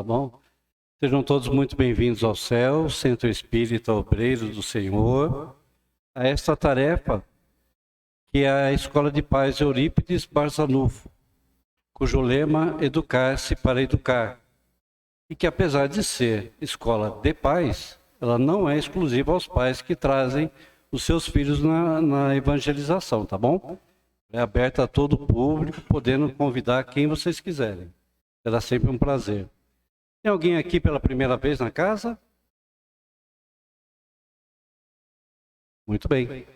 tá bom? Sejam todos muito bem-vindos ao céu, Centro Espírita Obreiro do Senhor, a esta tarefa que é a Escola de Paz Eurípides Barzanufo, cujo lema Educar-se para Educar, e que apesar de ser escola de pais, ela não é exclusiva aos pais que trazem os seus filhos na evangelização, tá bom? É aberta a todo o público, podendo convidar quem vocês quiserem. Será sempre um prazer. Tem alguém aqui pela primeira vez na casa? Muito bem.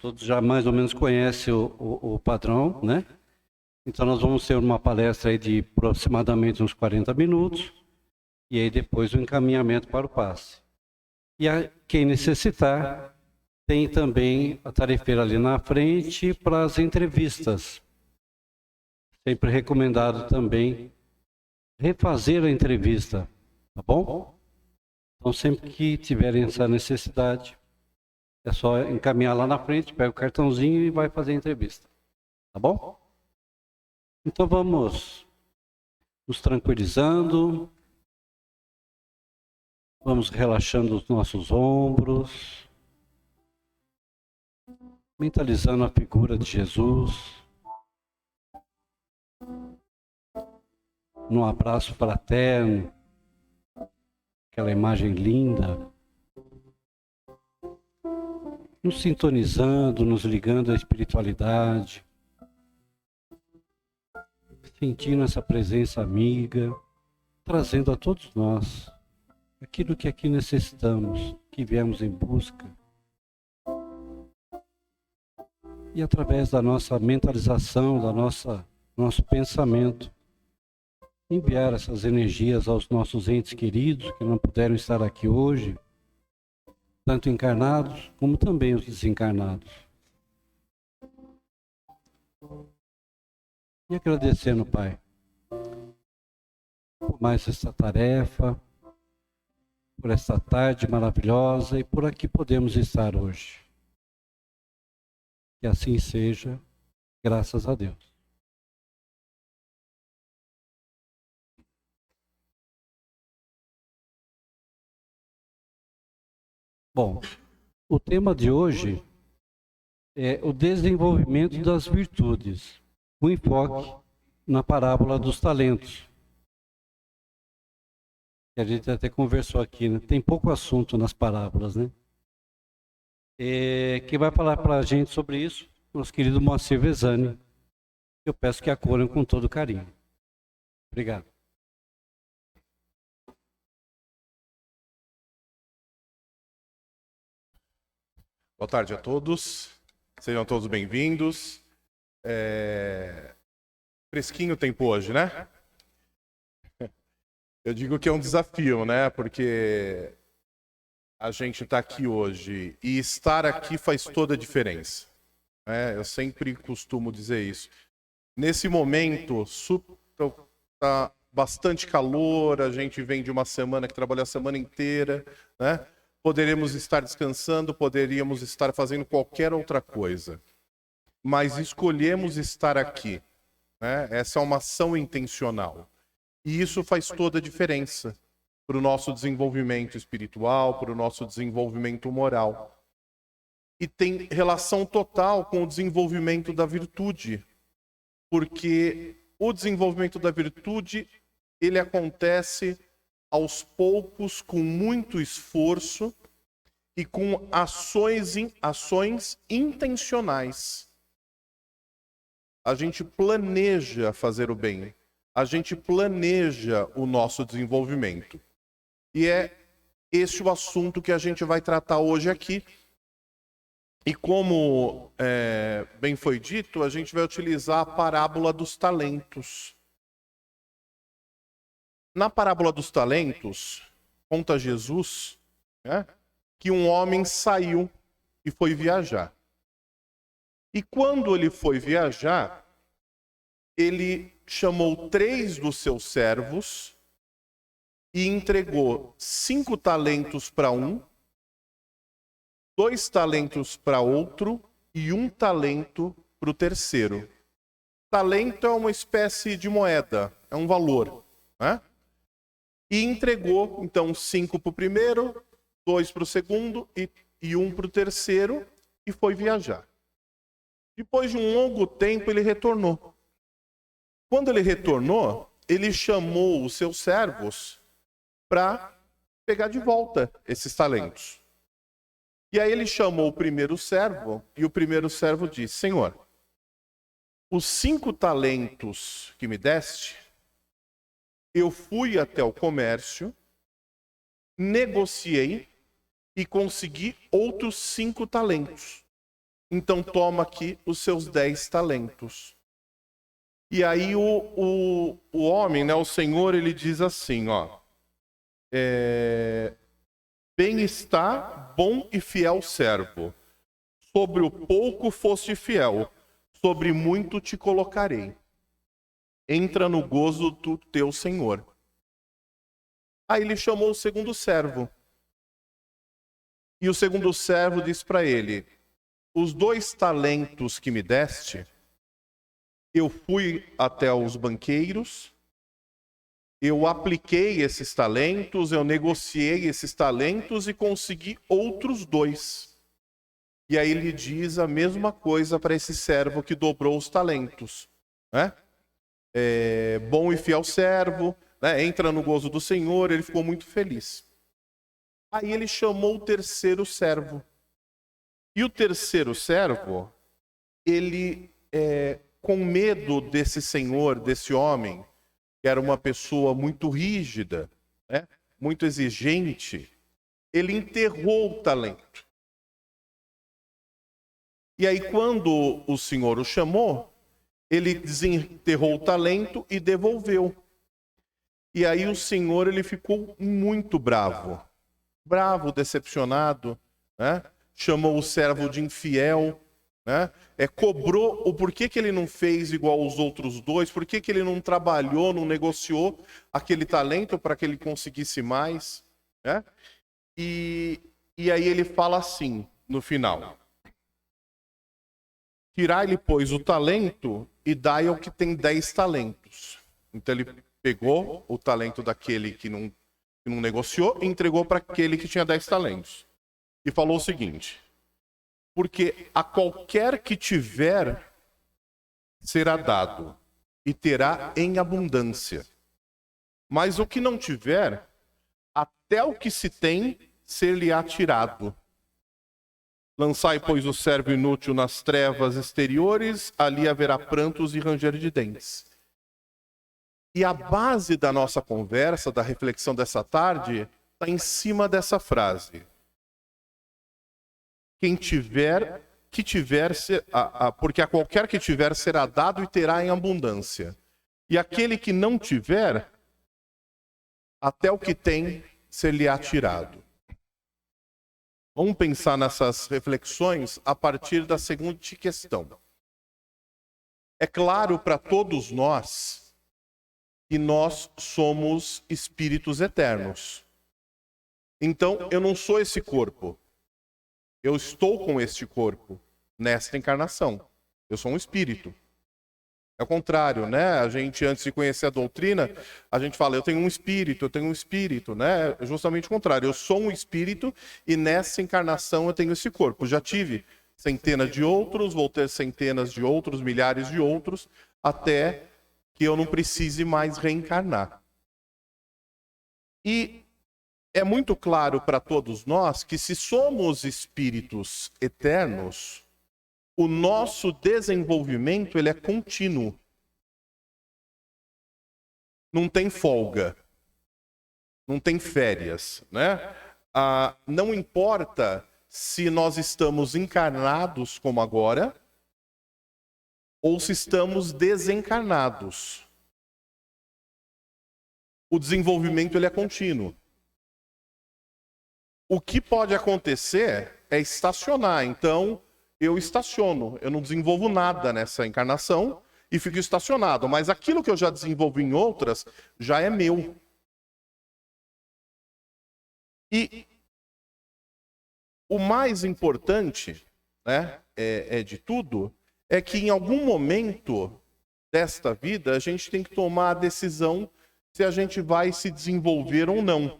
Todos já mais ou menos conhecem o padrão, né? Então nós vamos ter uma palestra aí de aproximadamente uns 40 minutos e aí depois o encaminhamento para o passe. E a quem necessitar, tem também a tarefeira ali na frente para as entrevistas. Sempre recomendado também refazer a entrevista, tá bom? Então sempre que tiverem essa necessidade, é só encaminhar lá na frente, pega o cartãozinho e vai fazer a entrevista, tá bom? Então vamos nos tranquilizando, vamos relaxando os nossos ombros, mentalizando a figura de Jesus, num abraço fraterno, aquela imagem linda, nos sintonizando, nos ligando à espiritualidade, sentindo essa presença amiga, trazendo a todos nós aquilo que aqui necessitamos, que viemos em busca. E através da nossa mentalização, nosso pensamento, enviar essas energias aos nossos entes queridos que não puderam estar aqui hoje, tanto encarnados como também os desencarnados. E agradecendo, Pai, por mais esta tarefa, por esta tarde maravilhosa e por aqui podemos estar hoje. Que assim seja, graças a Deus. Bom, o tema de hoje é o desenvolvimento das virtudes, o enfoque na parábola dos talentos. A gente até conversou aqui, né? Tem pouco assunto nas parábolas, né? Quem vai falar para a gente sobre isso, nosso querido Moacir Vezani. Eu peço que acolham com todo carinho. Obrigado. Boa tarde a todos, sejam todos bem-vindos. Fresquinho o tempo hoje, né? Eu digo que é um desafio, né? Porque a gente está aqui hoje e estar aqui faz toda a diferença. Né? Eu sempre costumo dizer isso. Nesse momento, está bastante calor, a gente vem de uma semana que trabalhou a semana inteira, né? Poderíamos estar descansando, poderíamos estar fazendo qualquer outra coisa. Mas escolhemos estar aqui. Né? Essa é uma ação intencional. E isso faz toda a diferença para o nosso desenvolvimento espiritual, para o nosso desenvolvimento moral. E tem relação total com o desenvolvimento da virtude. Porque o desenvolvimento da virtude, ele acontece aos poucos, com muito esforço e com ações intencionais. A gente planeja fazer o bem. A gente planeja o nosso desenvolvimento. E é esse o assunto que a gente vai tratar hoje aqui. E como bem foi dito, a gente vai utilizar a parábola dos talentos. Na parábola dos talentos, conta Jesus, né, que um homem saiu e foi viajar. E quando ele foi viajar, ele chamou 3 dos seus servos e entregou 5 talentos para um, 2 talentos para outro e 1 talento para o terceiro. Talento é uma espécie de moeda, é um valor, né? E entregou, então, 5 para o primeiro, 2 para o segundo e 1 para o terceiro, e foi viajar. Depois de um longo tempo, ele retornou. Quando ele retornou, ele chamou os seus servos para pegar de volta esses talentos. E aí ele chamou o primeiro servo, e o primeiro servo disse: Senhor, os 5 talentos que me deste, eu fui até o comércio, negociei e consegui outros 5 talentos. Então toma aqui os seus 10 talentos. E aí o homem, né, o Senhor, ele diz assim, ó: bem está, bom e fiel servo. Sobre o pouco foste fiel, sobre muito te colocarei. Entra no gozo do teu Senhor. Aí ele chamou o segundo servo. E o segundo servo disse para ele: os 2 talentos que me deste, eu fui até os banqueiros, eu apliquei esses talentos, eu negociei esses talentos e consegui outros 2. E aí ele diz a mesma coisa para esse servo que dobrou os talentos, né? Bom e fiel servo, né? Entra no gozo do Senhor, ele ficou muito feliz. Aí ele chamou o terceiro servo. E o terceiro servo, ele, com medo desse senhor, desse homem, que era uma pessoa muito rígida, né? Muito exigente, ele enterrou o talento. E aí, quando o Senhor o chamou, ele desenterrou o talento e devolveu. E aí o Senhor, ele ficou muito bravo, decepcionado, né? Chamou o servo de infiel, né? Cobrou o porquê que ele não fez igual aos outros 2, por que ele não trabalhou, não negociou aquele talento para que ele conseguisse mais, né? E aí ele fala assim, no final: tirai-lhe, pois, o talento e dai ao que tem 10 talentos. Então ele pegou o talento daquele que não negociou e entregou para aquele que tinha 10 talentos. E falou o seguinte: porque a qualquer que tiver, será dado, e terá em abundância. Mas o que não tiver, até o que se tem, ser-lhe-á tirado. Lançai, pois, o servo inútil nas trevas exteriores, ali haverá prantos e ranger de dentes. E a base da nossa conversa, da reflexão dessa tarde, está em cima dessa frase: quem tiver, que tiver, porque a qualquer que tiver será dado e terá em abundância. E aquele que não tiver, até o que tem, ser-lhe-á tirado. Vamos pensar nessas reflexões a partir da seguinte questão. É claro para todos nós que nós somos espíritos eternos. Então, eu não sou esse corpo. Eu estou com este corpo nesta encarnação. Eu sou um espírito. É o contrário, né? A gente, antes de conhecer a doutrina, a gente fala: eu tenho um espírito, né? É justamente o contrário. Eu sou um espírito e nessa encarnação eu tenho esse corpo. Já tive centenas de outros, vou ter centenas de outros, milhares de outros, até que eu não precise mais reencarnar. E é muito claro para todos nós que, se somos espíritos eternos, o nosso desenvolvimento ele é contínuo. Não tem folga. Não tem férias, né? Não importa se nós estamos encarnados como agora ou se estamos desencarnados. O desenvolvimento ele é contínuo. O que pode acontecer é estacionar. Então, eu estaciono, eu não desenvolvo nada nessa encarnação e fico estacionado. Mas aquilo que eu já desenvolvi em outras, já é meu. E o mais importante, né, de tudo, é que em algum momento desta vida, a gente tem que tomar a decisão se a gente vai se desenvolver ou não.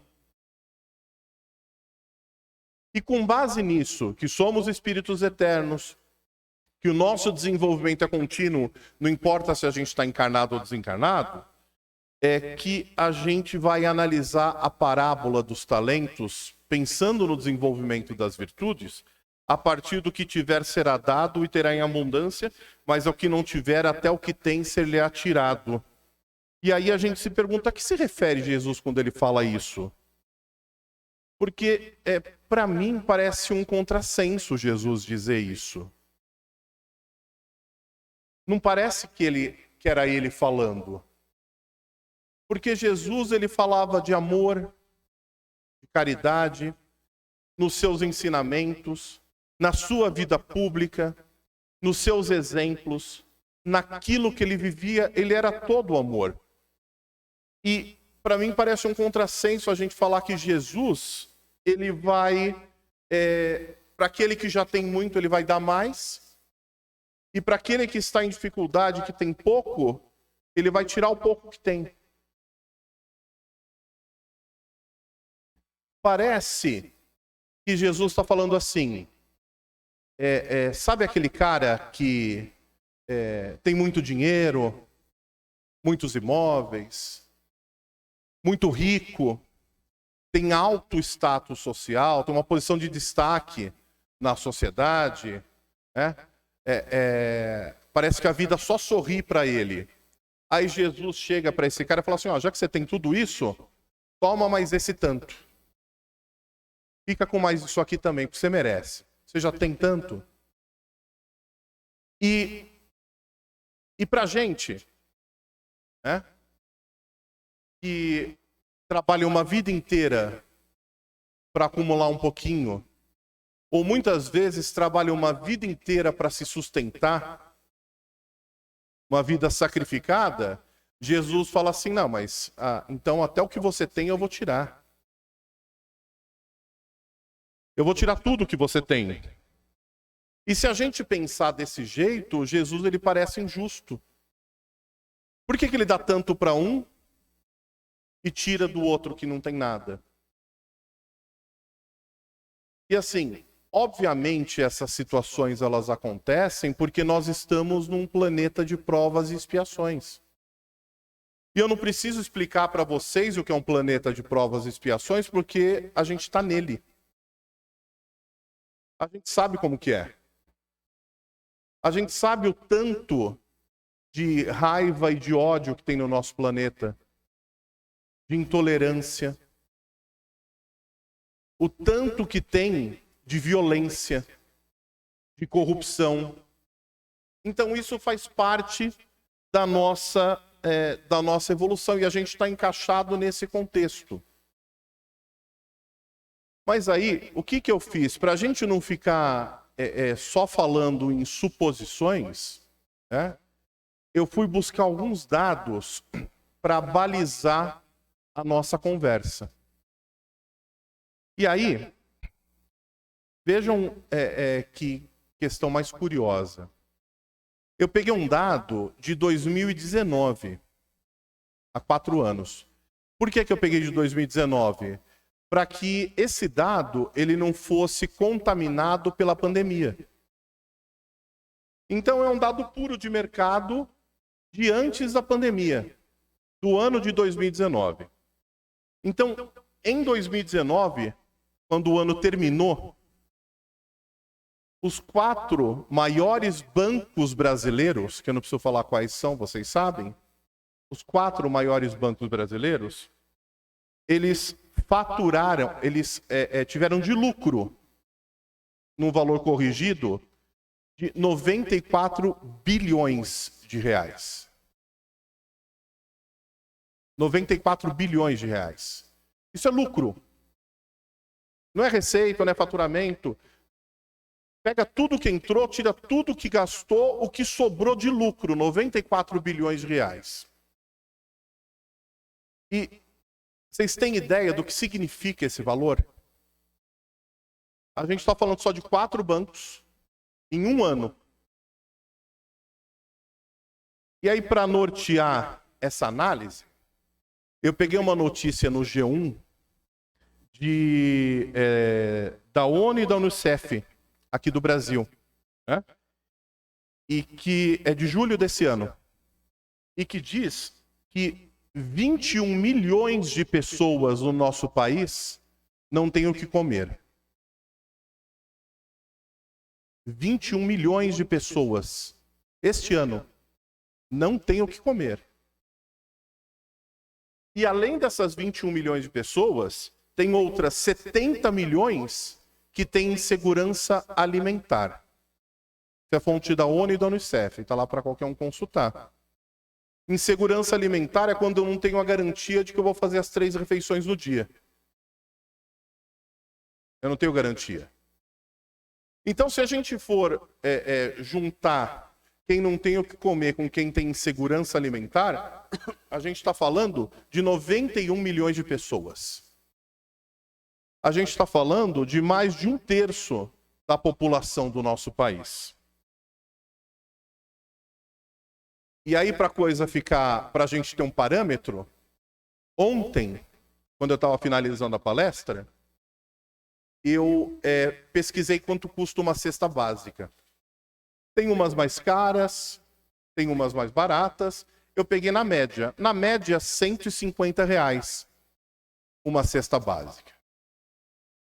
E com base nisso, que somos espíritos eternos, que o nosso desenvolvimento é contínuo, não importa se a gente está encarnado ou desencarnado, é que a gente vai analisar a parábola dos talentos, pensando no desenvolvimento das virtudes, a partir do que tiver será dado e terá em abundância, mas ao que não tiver, até o que tem ser-lhe-á tirado. E aí a gente se pergunta, a que se refere Jesus quando ele fala isso? Porque, para mim, parece um contrassenso Jesus dizer isso. Não parece que era ele falando. Porque Jesus, ele falava de amor, de caridade, nos seus ensinamentos, na sua vida pública, nos seus exemplos, naquilo que ele vivia, ele era todo amor. E, para mim, parece um contrassenso a gente falar que Jesus, ele vai, para aquele que já tem muito, ele vai dar mais, e para aquele que está em dificuldade, que tem pouco, ele vai tirar o pouco que tem. Parece que Jesus está falando assim, sabe aquele cara que tem muito dinheiro, muitos imóveis, muito rico, tem alto status social, tem uma posição de destaque na sociedade, né? Parece que a vida só sorri para ele. Aí Jesus chega para esse cara e fala assim, já que você tem tudo isso, toma mais esse tanto. Fica com mais isso aqui também, porque você merece. Você já tem tanto. E para a gente, né, que trabalha uma vida inteira para acumular um pouquinho, ou muitas vezes trabalha uma vida inteira para se sustentar, uma vida sacrificada, Jesus fala assim, não, mas então até o que você tem eu vou tirar. Eu vou tirar tudo que você tem. E se a gente pensar desse jeito, Jesus ele parece injusto. Por que ele dá tanto para um e tira do outro que não tem nada? E assim, obviamente essas situações elas acontecem porque nós estamos num planeta de provas e expiações. E eu não preciso explicar para vocês o que é um planeta de provas e expiações porque a gente está nele. A gente sabe como que é. A gente sabe o tanto de raiva e de ódio que tem no nosso planeta, de intolerância, o tanto que tem de violência, de corrupção. Então isso faz parte da nossa evolução e a gente está encaixado nesse contexto. Mas aí, o que eu fiz? Para a gente não ficar só falando em suposições, né, eu fui buscar alguns dados para balizar a nossa conversa. E aí, vejam que questão mais curiosa. Eu peguei um dado de 2019, há 4 anos. Por que eu peguei de 2019? Para que esse dado ele não fosse contaminado pela pandemia. Então é um dado puro de mercado de antes da pandemia, do ano de 2019. Então, em 2019, quando o ano terminou, os 4 maiores bancos brasileiros, que eu não preciso falar quais são, vocês sabem, os 4 maiores bancos brasileiros, eles faturaram, eles tiveram de lucro, num valor corrigido, de 94 bilhões de reais. 94 bilhões de reais. Isso é lucro. Não é receita, não é faturamento. Pega tudo que entrou, tira tudo que gastou, o que sobrou de lucro, 94 bilhões de reais. E vocês têm ideia do que significa esse valor? A gente está falando só de 4 bancos em um ano. E aí, para nortear essa análise, Eu peguei uma notícia no G1 da ONU e da Unicef, aqui do Brasil, né? E que é de julho desse ano, e que diz que 21 milhões de pessoas no nosso país não têm o que comer. 21 milhões de pessoas, este ano, não têm o que comer. E além dessas 21 milhões de pessoas, tem outras 70 milhões que têm insegurança alimentar. Isso é fonte da ONU e da Unicef, está lá para qualquer um consultar. Insegurança alimentar é quando eu não tenho a garantia de que eu vou fazer as 3 refeições no dia. Eu não tenho garantia. Então, se a gente for juntar quem não tem o que comer com quem tem insegurança alimentar, a gente está falando de 91 milhões de pessoas. A gente está falando de mais de 1/3 da população do nosso país. E aí, para a coisa ficar, para a gente ter um parâmetro, ontem, quando eu estava finalizando a palestra, eu pesquisei quanto custa uma cesta básica. Tem umas mais caras, tem umas mais baratas. Eu peguei na média. Na média, R$150 uma cesta básica.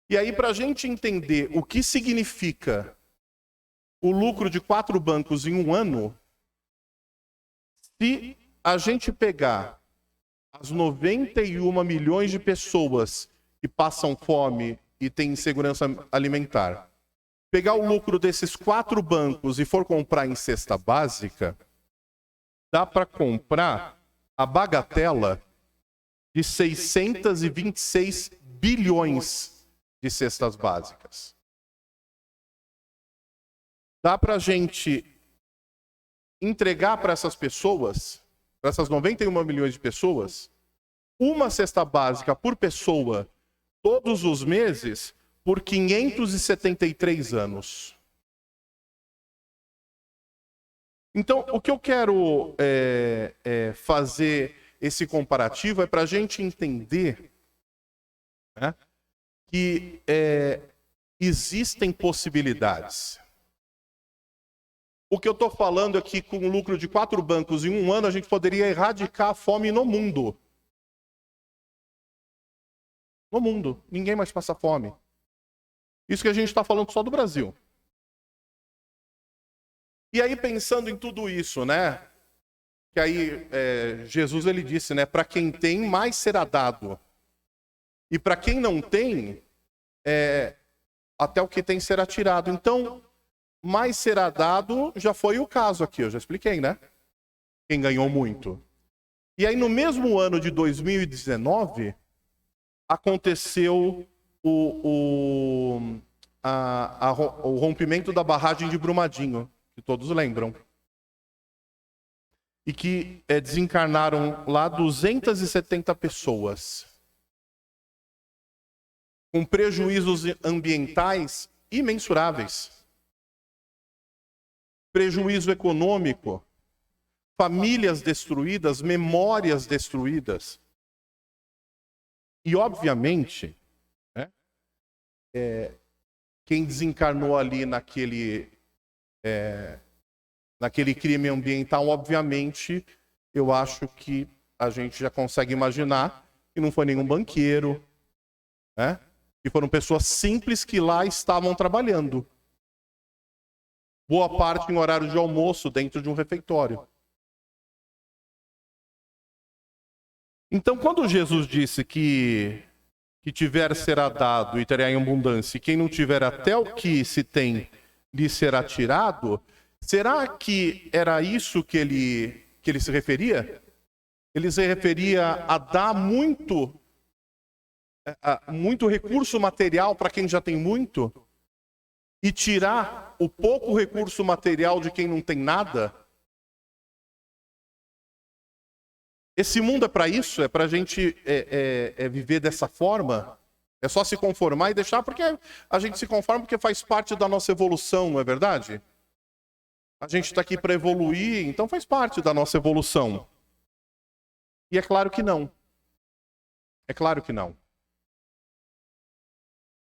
E aí, para a gente entender o que significa o lucro de 4 bancos em um ano, se a gente pegar as 91 milhões de pessoas que passam fome e têm insegurança alimentar, pegar o lucro desses 4 bancos e for comprar em cesta básica, dá para comprar a bagatela de 626 bilhões de cestas básicas. Dá para a gente entregar para essas pessoas, para essas 91 milhões de pessoas, uma cesta básica por pessoa todos os meses por 573 anos. Então, o que eu quero fazer esse comparativo é para a gente entender, né, que existem possibilidades. O que eu estou falando aqui, com o lucro de 4 bancos em um ano, a gente poderia erradicar a fome no mundo. No mundo. Ninguém mais passa fome. Isso que a gente está falando só do Brasil. E aí, pensando em tudo isso, né? Que aí Jesus ele disse, né? Para quem tem, mais será dado. E para quem não tem, até o que tem será tirado. Então, mais será dado, já foi o caso aqui, eu já expliquei, né? Quem ganhou muito. E aí, no mesmo ano de 2019, aconteceu o rompimento da barragem de Brumadinho, que todos lembram. E que desencarnaram lá 270 pessoas. Com prejuízos ambientais imensuráveis. Prejuízo econômico, famílias destruídas, memórias destruídas. E, obviamente, né, quem desencarnou ali naquele crime ambiental, obviamente, eu acho que a gente já consegue imaginar que não foi nenhum banqueiro, né, que foram pessoas simples que lá estavam trabalhando. Boa parte em horário de almoço dentro de um refeitório. Então, quando Jesus disse que tiver será dado e terá em abundância, e quem não tiver até o que se tem lhe será tirado, será que era isso que ele se referia? Ele se referia a dar muito recurso material para quem já tem muito e tirar o pouco recurso material de quem não tem nada? Esse mundo é para isso? É para a gente viver dessa forma? É só se conformar e deixar? Porque a gente se conforma porque faz parte da nossa evolução, não é verdade? A gente está aqui para evoluir, então faz parte da nossa evolução. E é claro que não. É claro que não.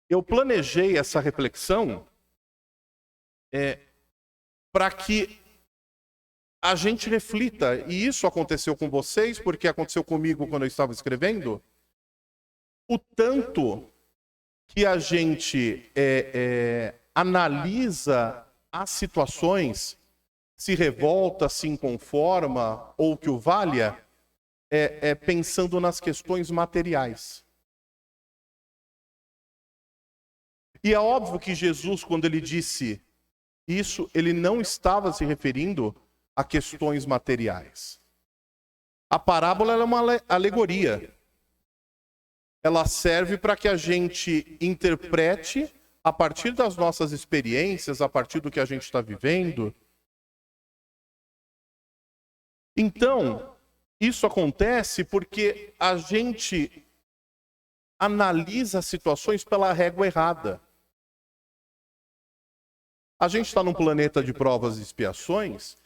Eu planejei essa reflexão para que a gente reflita, e isso aconteceu com vocês, porque aconteceu comigo quando eu estava escrevendo, o tanto que a gente analisa as situações, se revolta, se inconforma, ou que o valha, pensando nas questões materiais. E é óbvio que Jesus, quando ele disse isso, ele não estava se referindo a questões materiais. A parábola é uma alegoria. Ela serve para que a gente interprete, a partir das nossas experiências, a partir do que a gente está vivendo. Então, isso acontece porque a gente analisa as situações pela régua errada. A gente está num planeta de provas e expiações,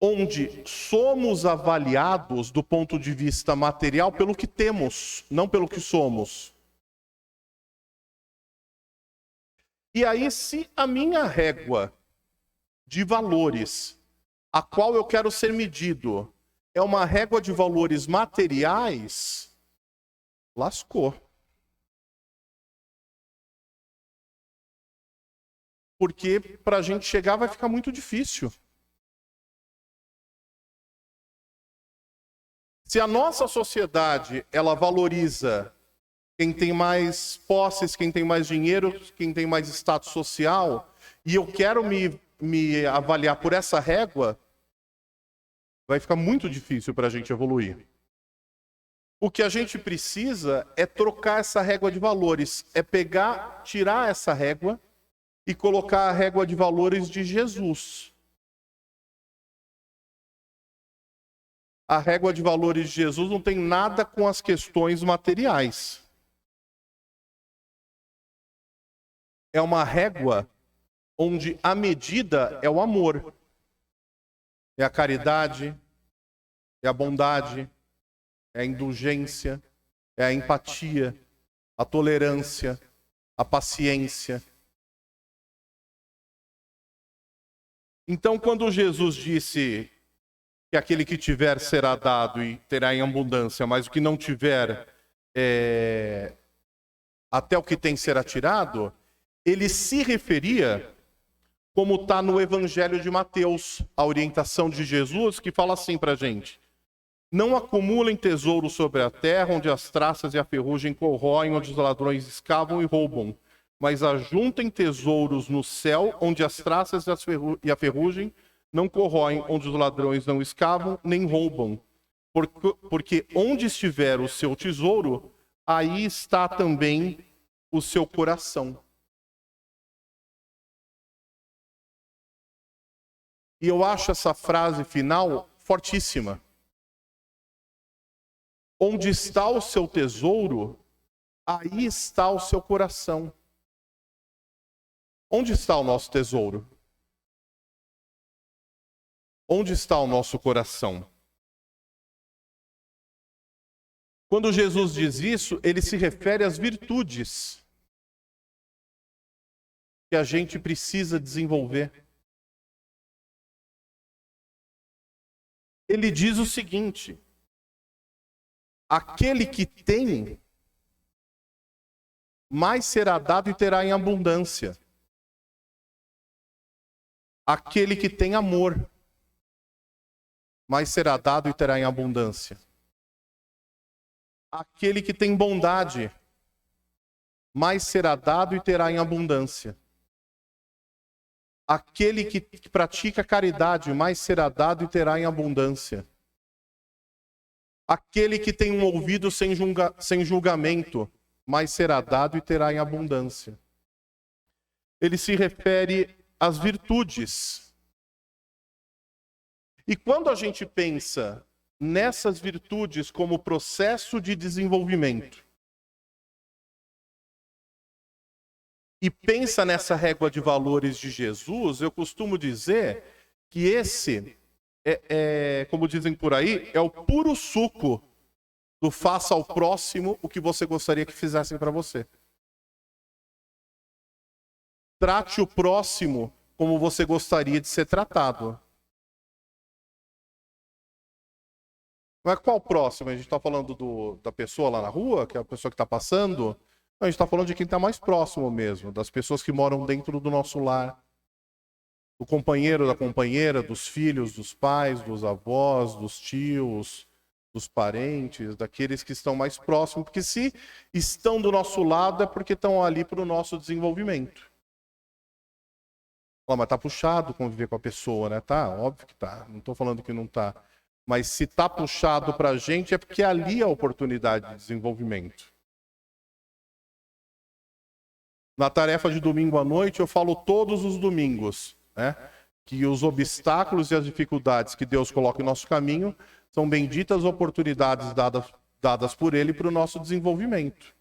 onde somos avaliados do ponto de vista material pelo que temos, não pelo que somos. E aí, se a minha régua de valores, a qual eu quero ser medido, é uma régua de valores materiais, lascou. Porque para a gente chegar vai ficar muito difícil. Se a nossa sociedade, ela valoriza quem tem mais posses, quem tem mais dinheiro, quem tem mais status social, e eu quero me avaliar por essa régua, vai ficar muito difícil para a gente evoluir. O que a gente precisa é trocar essa régua de valores, é pegar, tirar essa régua e colocar a régua de valores de Jesus. A régua de valores de Jesus não tem nada com as questões materiais. É uma régua onde a medida é o amor, é a caridade, é a bondade, é a indulgência, é a empatia, a tolerância, a paciência. Então, quando Jesus disse que aquele que tiver será dado e terá em abundância, mas o que não tiver, até o que tem será tirado, ele se referia, como está no Evangelho de Mateus, a orientação de Jesus, que fala assim para a gente: não acumulem tesouro sobre a terra, onde as traças e a ferrugem corroem, onde os ladrões escavam e roubam. Mas ajuntem tesouros no céu, onde as traças e a ferrugem não corroem, onde os ladrões não escavam nem roubam. Porque onde estiver o seu tesouro, aí está também o seu coração. E eu acho essa frase final fortíssima. Onde está o seu tesouro, aí está o seu coração. Onde está o nosso tesouro? Onde está o nosso coração? Quando Jesus diz isso, ele se refere às virtudes que a gente precisa desenvolver. Ele diz o seguinte: aquele que tem, mais será dado e terá em abundância. Aquele que tem amor, mais será dado e terá em abundância. Aquele que tem bondade, mais será dado e terá em abundância. Aquele que pratica caridade, mais será dado e terá em abundância. Aquele que tem um ouvido sem julgamento, mais será dado e terá em abundância. Ele se refere às virtudes. E quando a gente pensa nessas virtudes como processo de desenvolvimento, e pensa nessa régua de valores de Jesus, eu costumo dizer que esse como dizem por aí, é o puro suco do faça ao próximo o que você gostaria que fizessem para você. Trate o próximo como você gostaria de ser tratado. Mas qual próximo? A gente está falando da pessoa lá na rua, que é a pessoa que está passando? Não, a gente está falando de quem está mais próximo mesmo, das pessoas que moram dentro do nosso lar. Do companheiro, da companheira, dos filhos, dos pais, dos avós, dos tios, dos parentes, daqueles que estão mais próximos. Porque se estão do nosso lado é porque estão ali para o nosso desenvolvimento. Mas tá puxado conviver com a pessoa, né? Tá, óbvio que tá. Não estou falando que não tá. Mas se tá puxado para a gente é porque ali é a oportunidade de desenvolvimento. Na tarefa de domingo à noite eu falo todos os domingos, né? Que os obstáculos e as dificuldades que Deus coloca em nosso caminho são benditas oportunidades dadas por Ele para o nosso desenvolvimento.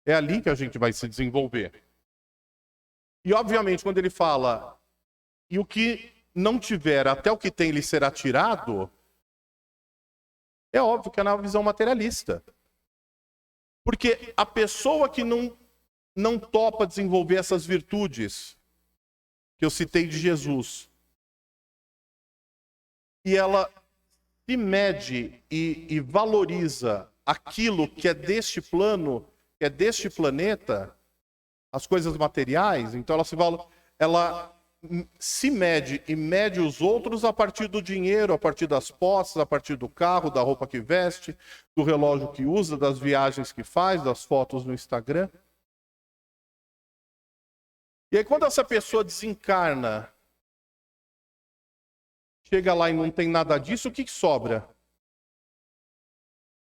É ali que a gente vai se desenvolver. E, obviamente, quando ele fala, e o que não tiver, até o que tem lhe será tirado, é óbvio que é na visão materialista. Porque a pessoa que não topa desenvolver essas virtudes que eu citei de Jesus, e ela se mede e valoriza aquilo que é deste plano, que é deste planeta, as coisas materiais, então ela se mede e mede os outros a partir do dinheiro, a partir das posses, a partir do carro, da roupa que veste, do relógio que usa, das viagens que faz, das fotos no Instagram. E aí quando essa pessoa desencarna, chega lá e não tem nada disso, o que sobra?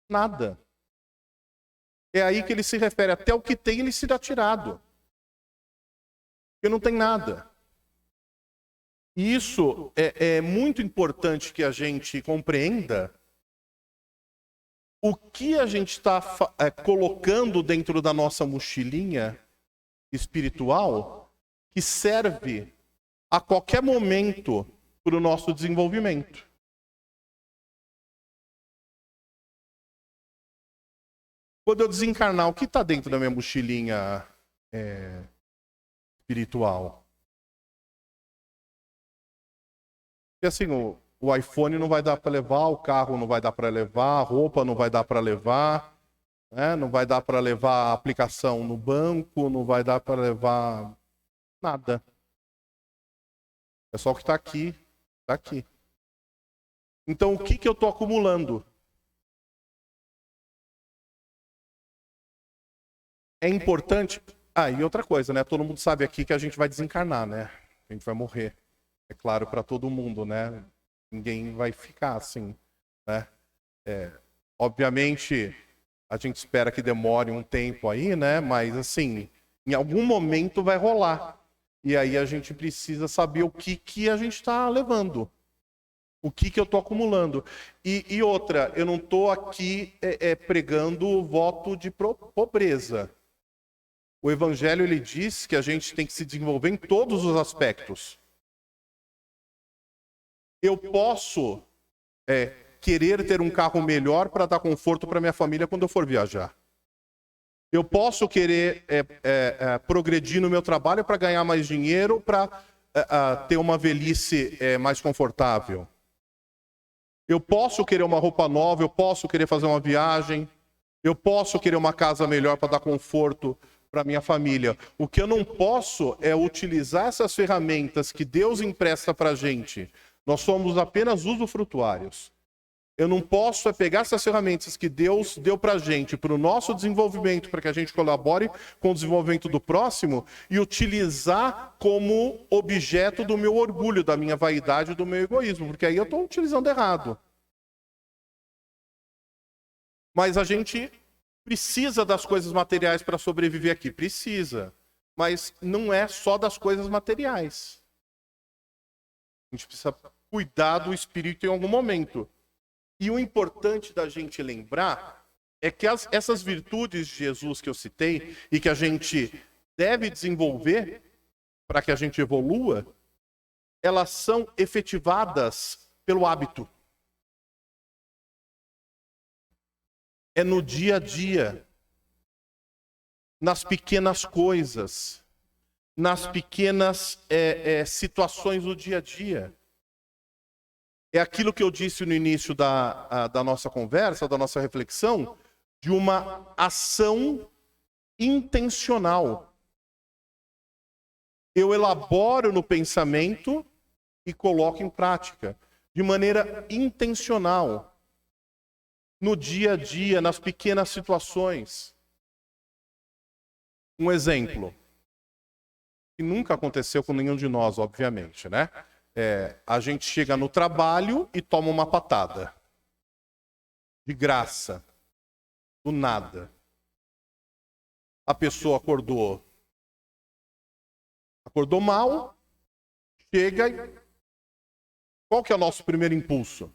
Nada. É aí que ele se refere, até o que tem ele será tirado. Porque não tem nada. E isso é muito importante que a gente compreenda o que a gente está colocando dentro da nossa mochilinha espiritual que serve a qualquer momento para o nosso desenvolvimento. Quando eu desencarnar, o que está dentro da minha mochilinha espiritual? Porque assim, o iPhone não vai dar para levar, o carro não vai dar para levar, a roupa não vai dar para levar, né? Não vai dar para levar a aplicação no banco, não vai dar para levar nada. É só o que está aqui, está aqui. Então, o que eu estou acumulando? É importante... e outra coisa, né? Todo mundo sabe aqui que a gente vai desencarnar, né? A gente vai morrer. É claro para todo mundo, né? Ninguém vai ficar assim, né? Obviamente, a gente espera que demore um tempo aí, né? Mas, assim, em algum momento vai rolar. E aí a gente precisa saber o que a gente está levando. O que eu estou acumulando. E outra, eu não estou aqui pregando o voto de pobreza. O Evangelho, ele diz que a gente tem que se desenvolver em todos os aspectos. Eu posso querer ter um carro melhor para dar conforto para minha família quando eu for viajar. Eu posso querer progredir no meu trabalho para ganhar mais dinheiro, para ter uma velhice mais confortável. Eu posso querer uma roupa nova, eu posso querer fazer uma viagem, eu posso querer uma casa melhor para dar conforto para minha família. O que eu não posso é utilizar essas ferramentas que Deus empresta para a gente. Nós somos apenas usufrutuários. Eu não posso pegar essas ferramentas que Deus deu para a gente, para o nosso desenvolvimento, para que a gente colabore com o desenvolvimento do próximo, e utilizar como objeto do meu orgulho, da minha vaidade, do meu egoísmo, porque aí eu estou utilizando errado. Mas a gente precisa das coisas materiais para sobreviver aqui, precisa. Mas não é só das coisas materiais. A gente precisa cuidar do espírito em algum momento. E o importante da gente lembrar é que essas virtudes de Jesus que eu citei e que a gente deve desenvolver para que a gente evolua, elas são efetivadas pelo hábito. é no dia a dia, nas pequenas coisas, nas pequenas situações do dia a dia. É aquilo que eu disse no início da nossa conversa, da nossa reflexão, de uma ação intencional. Eu elaboro no pensamento e coloco em prática, de maneira intencional, no dia a dia, nas pequenas situações. Um exemplo, que nunca aconteceu com nenhum de nós, obviamente, né? A gente chega no trabalho e toma uma patada. De graça. Do nada. A pessoa acordou mal, chega e... Qual que é o nosso primeiro impulso?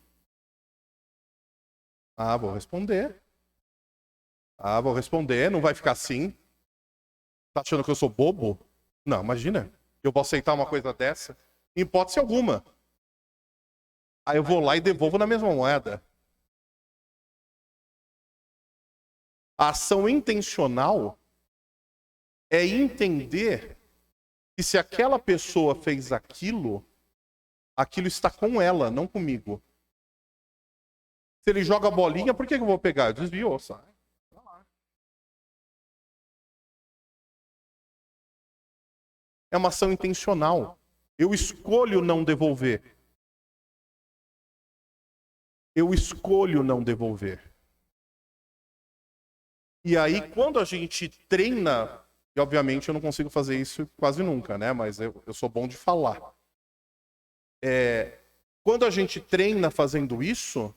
Vou responder. Vou responder, não vai ficar assim. Tá achando que eu sou bobo? Não, imagina. Eu vou aceitar uma coisa dessa? Em hipótese alguma. Aí eu vou lá e devolvo na mesma moeda. A ação intencional é entender que se aquela pessoa fez aquilo, aquilo está com ela, não comigo. Se ele joga a bolinha, por que eu vou pegar? Desviou, sai. É uma ação intencional. Eu escolho não devolver. Eu escolho não devolver. E aí, quando a gente treina, e obviamente eu não consigo fazer isso quase nunca, né? Mas eu sou bom de falar. Quando a gente treina fazendo isso,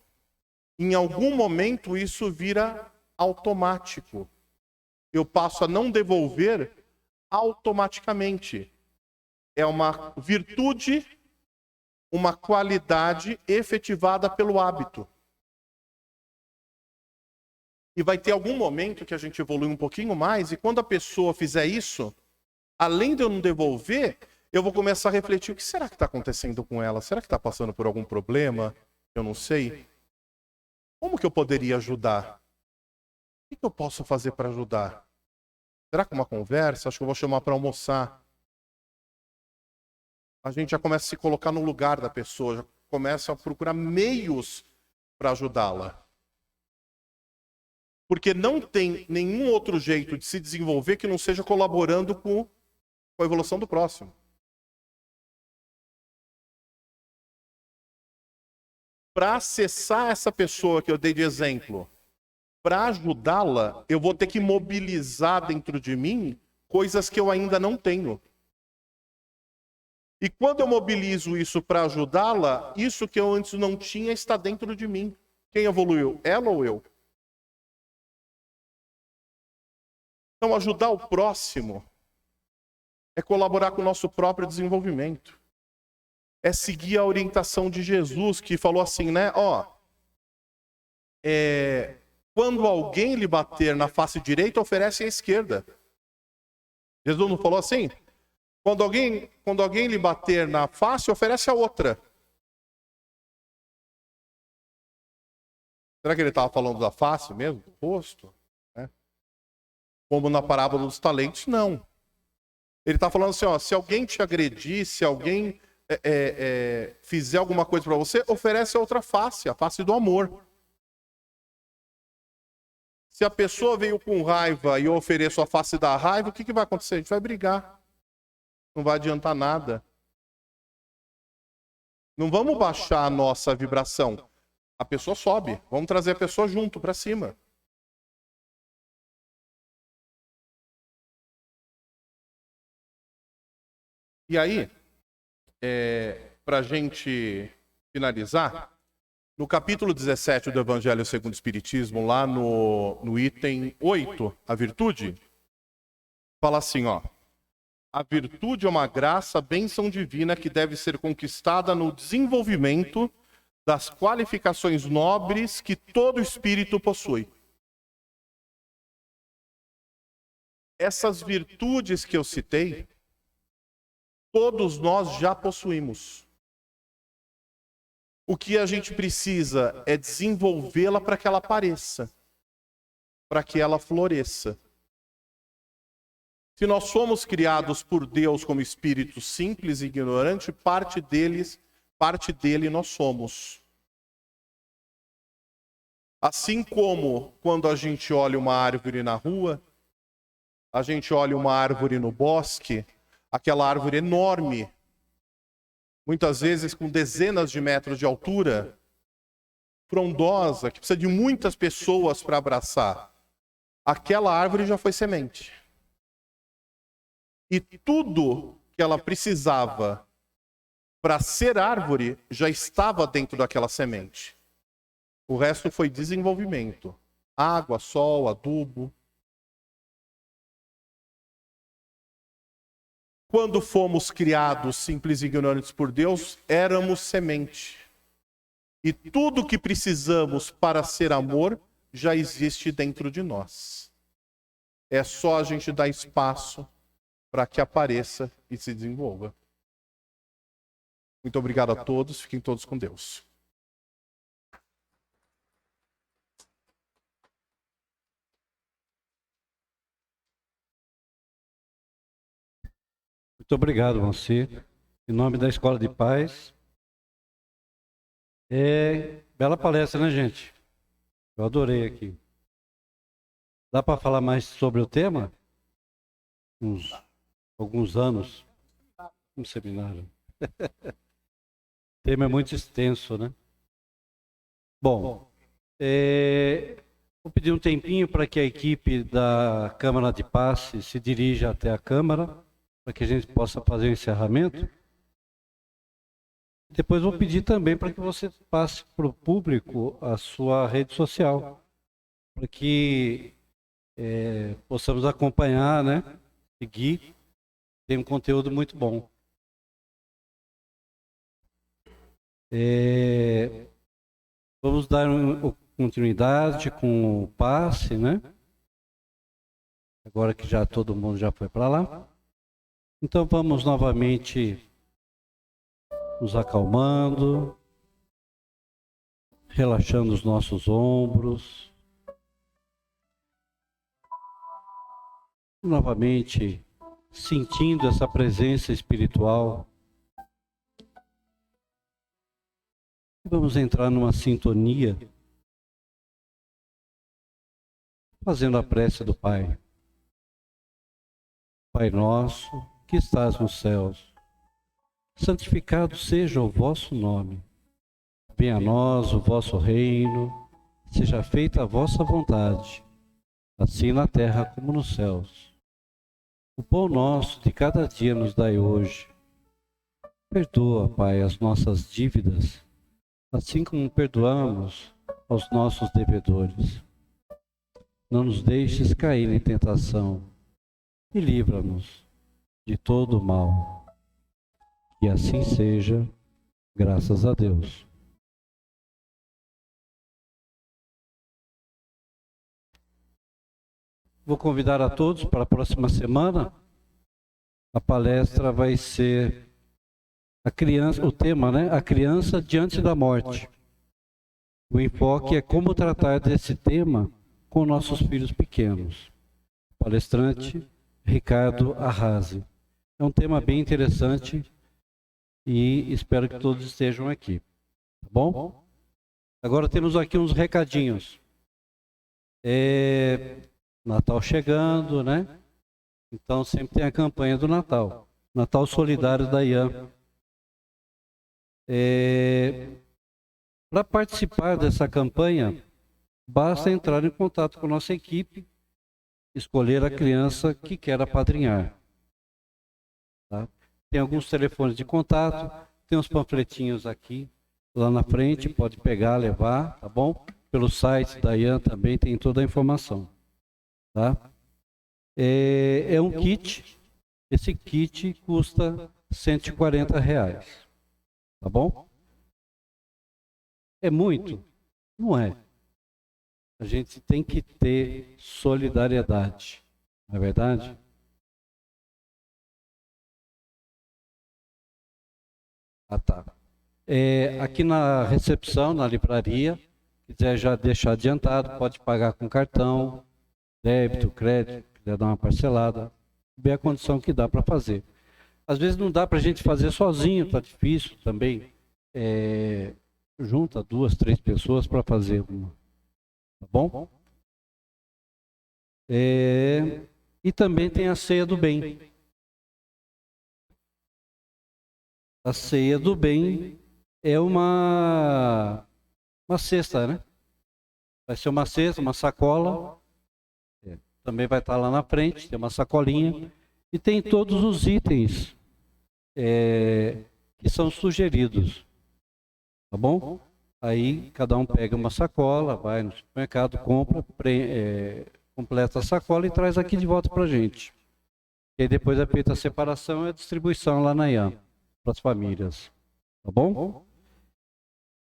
em algum momento isso vira automático. Eu passo a não devolver automaticamente. É uma virtude, uma qualidade efetivada pelo hábito. E vai ter algum momento que a gente evolui um pouquinho mais, e quando a pessoa fizer isso, além de eu não devolver, eu vou começar a refletir: o que será que está acontecendo com ela? Será que está passando por algum problema? Eu não sei. Como que eu poderia ajudar? O que eu posso fazer para ajudar? Será que uma conversa? Acho que eu vou chamar para almoçar. A gente já começa a se colocar no lugar da pessoa, já começa a procurar meios para ajudá-la. Porque não tem nenhum outro jeito de se desenvolver que não seja colaborando com a evolução do próximo. Para acessar essa pessoa que eu dei de exemplo, para ajudá-la, eu vou ter que mobilizar dentro de mim coisas que eu ainda não tenho. E quando eu mobilizo isso para ajudá-la, isso que eu antes não tinha está dentro de mim. Quem evoluiu? Ela ou eu? Então, ajudar o próximo é colaborar com o nosso próprio desenvolvimento. É seguir a orientação de Jesus, que falou assim, né? Quando alguém lhe bater na face direita, oferece a esquerda. Jesus não falou assim? Quando alguém lhe bater na face, oferece a outra. Será que ele estava falando da face mesmo? Do rosto? Né? Como na parábola dos talentos? Não. Ele está falando assim, se alguém te agredir, se alguém fizer alguma coisa para você, oferece a outra face, a face do amor. Se a pessoa veio com raiva e eu ofereço a face da raiva, o que vai acontecer? A gente vai brigar. Não vai adiantar nada. Não vamos baixar a nossa vibração. A pessoa sobe. Vamos trazer a pessoa junto, para cima. E aí, para a gente finalizar, no capítulo 17 do Evangelho segundo o Espiritismo, lá no item 8, a virtude, fala assim, a virtude é uma graça, bênção divina que deve ser conquistada no desenvolvimento das qualificações nobres que todo espírito possui. Essas virtudes que eu citei, todos nós já possuímos. O que a gente precisa é desenvolvê-la para que ela apareça. para que ela floresça. Se nós somos criados por Deus como espírito simples e ignorante, parte dele nós somos. Assim como quando a gente olha uma árvore na rua, a gente olha uma árvore no bosque, aquela árvore enorme, muitas vezes com dezenas de metros de altura, frondosa, que precisa de muitas pessoas para abraçar. Aquela árvore já foi semente. E tudo que ela precisava para ser árvore já estava dentro daquela semente. O resto foi desenvolvimento. Água, sol, adubo. Quando fomos criados simples e ignorantes por Deus, éramos semente. E tudo que precisamos para ser amor já existe dentro de nós. É só a gente dar espaço para que apareça e se desenvolva. Muito obrigado a todos, fiquem todos com Deus. Muito obrigado, você. Em nome da Escola de Paz. Bela palestra, né, gente? Eu adorei aqui. Dá para falar mais sobre o tema? Alguns anos. Um seminário. O tema é muito extenso, né? Bom, vou pedir um tempinho para que a equipe da Câmara de Paz se dirija até a Câmara, para que a gente possa fazer o encerramento. Depois vou pedir também para que você passe para o público a sua rede social, para que possamos acompanhar, né? Seguir. Tem um conteúdo muito bom. Vamos dar continuidade com o passe, né? Agora que já todo mundo já foi para lá. Então vamos novamente nos acalmando, relaxando os nossos ombros. Novamente sentindo essa presença espiritual. Vamos entrar numa sintonia, fazendo a prece do Pai. Pai nosso, que estás nos céus, santificado seja o vosso nome. Venha a nós o vosso reino, seja feita a vossa vontade, assim na terra como nos céus. O pão nosso de cada dia nos dai hoje. Perdoa, Pai, as nossas dívidas, assim como perdoamos aos nossos devedores. Não nos deixes cair em tentação e livra-nos de todo o mal. Que assim seja, graças a Deus. Vou convidar a todos para a próxima semana. A palestra vai ser o tema, né? A criança diante da morte. O enfoque é como tratar desse tema com nossos filhos pequenos. Palestrante Ricardo Arrase. É um tema bem interessante e espero que todos estejam aqui. Tá bom? Agora temos aqui uns recadinhos. Natal chegando, né? Então sempre tem a campanha do Natal. Natal Solidário da IAM. Para participar dessa campanha, basta entrar em contato com a nossa equipe, escolher a criança que quer apadrinhar. Tá? Tem alguns telefones de contato, tem uns panfletinhos aqui, lá na frente, pode pegar, levar, tá bom? Pelo site da IAM também tem toda a informação. Tá? É um kit, esse kit custa R$140. Tá bom? É muito? Não é. A gente tem que ter solidariedade, não é verdade? Ah, tá. Aqui na recepção, na livraria, quiser já deixar adiantado, pode pagar com cartão, débito, crédito, quiser dar uma parcelada, ver a condição que dá para fazer. Às vezes não dá para a gente fazer sozinho, tá difícil também. Junta 2, 3 pessoas para fazer uma. Tá bom? E também tem a ceia do bem. A ceia do bem é uma cesta, né? Vai ser uma cesta, uma sacola. Também vai estar lá na frente, tem uma sacolinha. E tem todos os itens que são sugeridos. Tá bom? Aí cada um pega uma sacola, vai no supermercado, compra, completa a sacola e traz aqui de volta para a gente. E aí depois é feita a separação e a distribuição lá na IAM, para as famílias. Tá bom?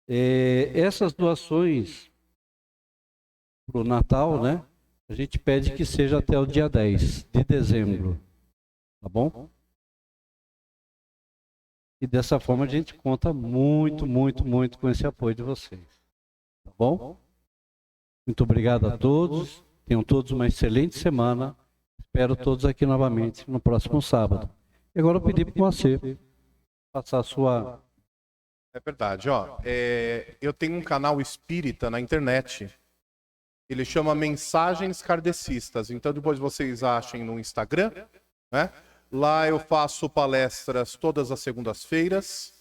Essas doações para o Natal, né? A gente pede que seja até o dia 10 de dezembro. Tá bom? E dessa forma a gente conta muito, muito, muito com esse apoio de vocês. Tá bom? Muito obrigado a todos. Tenham todos uma excelente semana. Espero todos aqui novamente no próximo sábado. E agora eu pedi para você passar a sua... É verdade, ó. Eu tenho um canal espírita na internet. Ele chama Mensagens Kardecistas. Então depois vocês achem no Instagram, né? Lá eu faço palestras todas as segundas-feiras.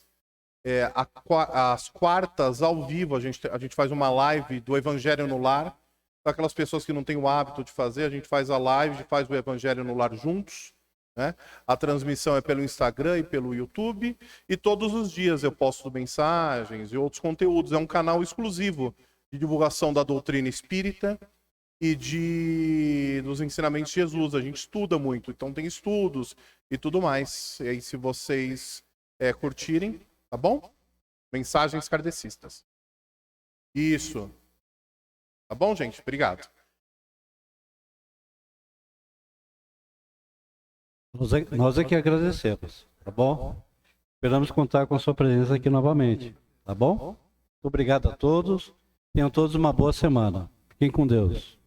Às quartas, ao vivo, a gente faz uma live do Evangelho no Lar. Para aquelas pessoas que não têm o hábito de fazer, a gente faz a live, faz o Evangelho no Lar juntos. Né? A transmissão é pelo Instagram e pelo YouTube. E todos os dias eu posto mensagens e outros conteúdos. É um canal exclusivo de divulgação da doutrina espírita e dos ensinamentos de Jesus. A gente estuda muito, então tem estudos e tudo mais. E aí, se vocês curtirem, tá bom? Mensagens kardecistas. Isso. Tá bom, gente? Obrigado. Nós é que agradecemos, tá bom? Esperamos contar com a sua presença aqui novamente, tá bom? Muito obrigado a todos. Tenham todos uma boa semana. Fiquem com Deus.